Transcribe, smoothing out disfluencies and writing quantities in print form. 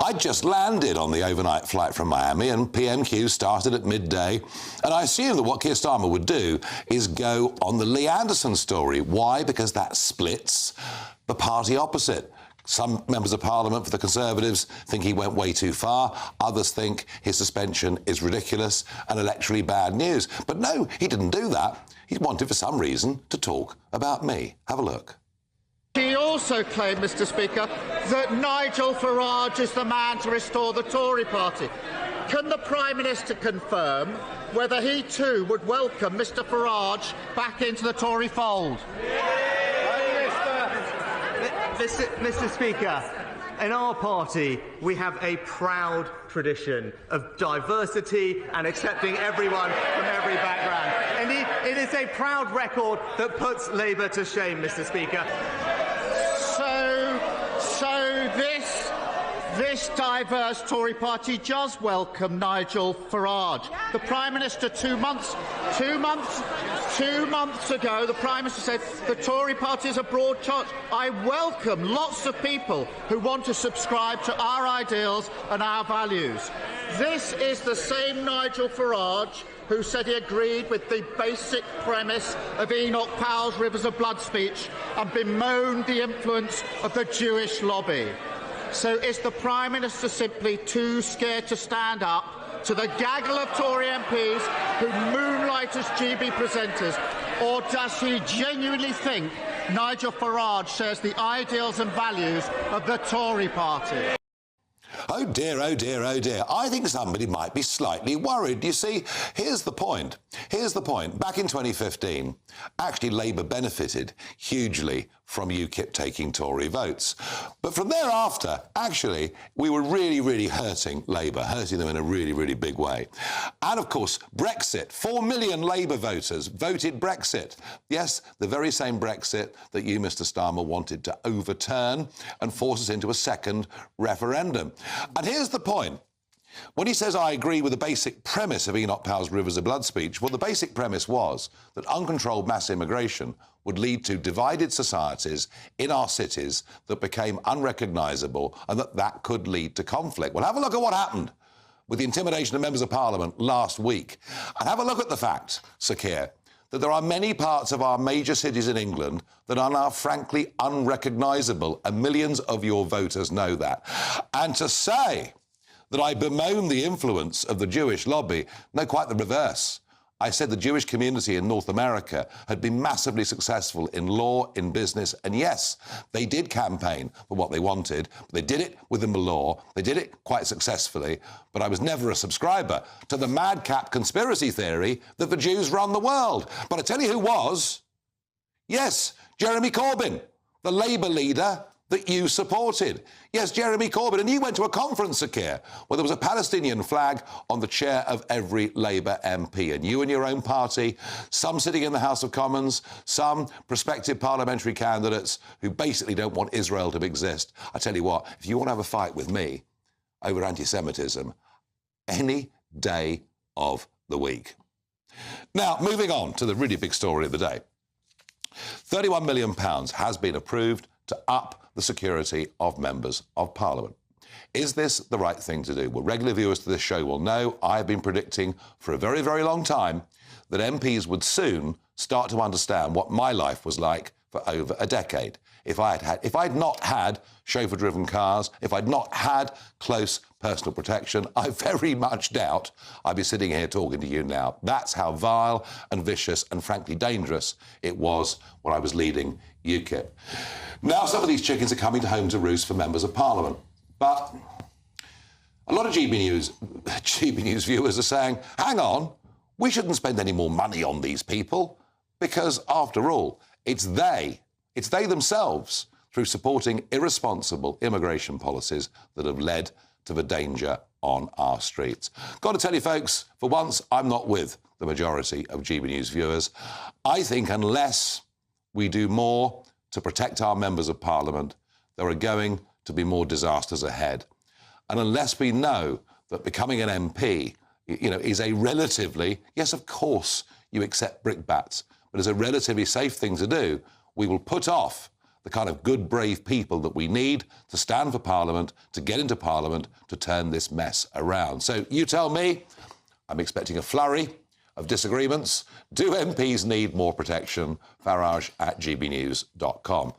I just landed on the overnight flight from Miami and PMQs started at midday, and I assumed that what Keir Starmer would do is go on the Lee Anderson story. Why? Because that splits the party opposite. Some members of Parliament for the Conservatives think he went way too far. Others think his suspension is ridiculous and electorally bad news. But no, he didn't do that. He wanted, for some reason, to talk about me. Have a look. He also claimed, Mr. Speaker, that Nigel Farage is the man to restore the Tory party. Can the Prime Minister confirm whether he too would welcome Mr. Farage back into the Tory fold? Mr. Speaker, in our party, we have a proud tradition of diversity and accepting everyone from every background. Indeed, it is a proud record that puts Labour to shame, Mr. Speaker. So this diverse Tory party does welcome Nigel Farage. The Prime Minister two months ago, the Prime Minister said the Tory party is a broad church. I welcome lots of people who want to subscribe to our ideals and our values. This is the same Nigel Farage who said he agreed with the basic premise of Enoch Powell's Rivers of Blood speech and bemoaned the influence of the Jewish lobby. So is the Prime Minister simply too scared to stand up to the gaggle of Tory MPs who moonlight as GB presenters, or does he genuinely think Nigel Farage shares the ideals and values of the Tory party? Oh dear, oh dear, oh dear. I think somebody might be slightly worried. You see, here's the point. Back in 2015, actually Labour benefited hugely from UKIP taking Tory votes. But from thereafter, actually, we were really, really hurting Labour, hurting them in a really, really big way. And, of course, Brexit. 4 million Labour voters voted Brexit. Yes, the very same Brexit that you, Mr Starmer, wanted to overturn and force us into a second referendum. And here's the point. When he says, I agree with the basic premise of Enoch Powell's Rivers of Blood speech, well, the basic premise was that uncontrolled mass immigration would lead to divided societies in our cities that became unrecognisable and that could lead to conflict. Well, have a look at what happened with the intimidation of members of Parliament last week. And have a look at the fact, Sir Keir, that there are many parts of our major cities in England that are now frankly unrecognisable, and millions of your voters know that. And to say that I bemoan the influence of the Jewish lobby, no, quite the reverse. I said the Jewish community in North America had been massively successful in law, in business, and yes, they did campaign for what they wanted, but they did it within the law, they did it quite successfully, but I was never a subscriber to the madcap conspiracy theory that the Jews run the world. But I tell you who was. Yes, Jeremy Corbyn, the Labour leader that you supported. Yes, Jeremy Corbyn. And you went to a conference, Sir Keir, where there was a Palestinian flag on the chair of every Labour MP. And you and your own party, some sitting in the House of Commons, some prospective parliamentary candidates who basically don't want Israel to exist. I tell you what, if you want to have a fight with me over anti-Semitism, any day of the week. Now, moving on to the really big story of the day. £31 million has been approved to up the security of members of Parliament. Is this the right thing to do? Well, regular viewers to this show will know I have been predicting for a very, very long time that MPs would soon start to understand what my life was like for over a decade. If I'd not had chauffeur-driven cars, if I'd not had close personal protection, I very much doubt I'd be sitting here talking to you now. That's how vile and vicious and frankly dangerous it was when I was leading UKIP. Now some of these chickens are coming home to roost for members of Parliament. But a lot of GB News viewers are saying, hang on, we shouldn't spend any more money on these people because, after all, it's they themselves, through supporting irresponsible immigration policies, that have led to the danger on our streets. Got to tell you, folks, for once, I'm not with the majority of GB News viewers. I think unless we do more to protect our members of Parliament, there are going to be more disasters ahead. And unless we know that becoming an MP, is a relatively, yes, of course, you accept brickbats, but is a relatively safe thing to do, we will put off the kind of good, brave people that we need to stand for Parliament, to get into Parliament, to turn this mess around. So you tell me, I'm expecting a flurry of disagreements. Do MPs need more protection? Farage@gbnews.com.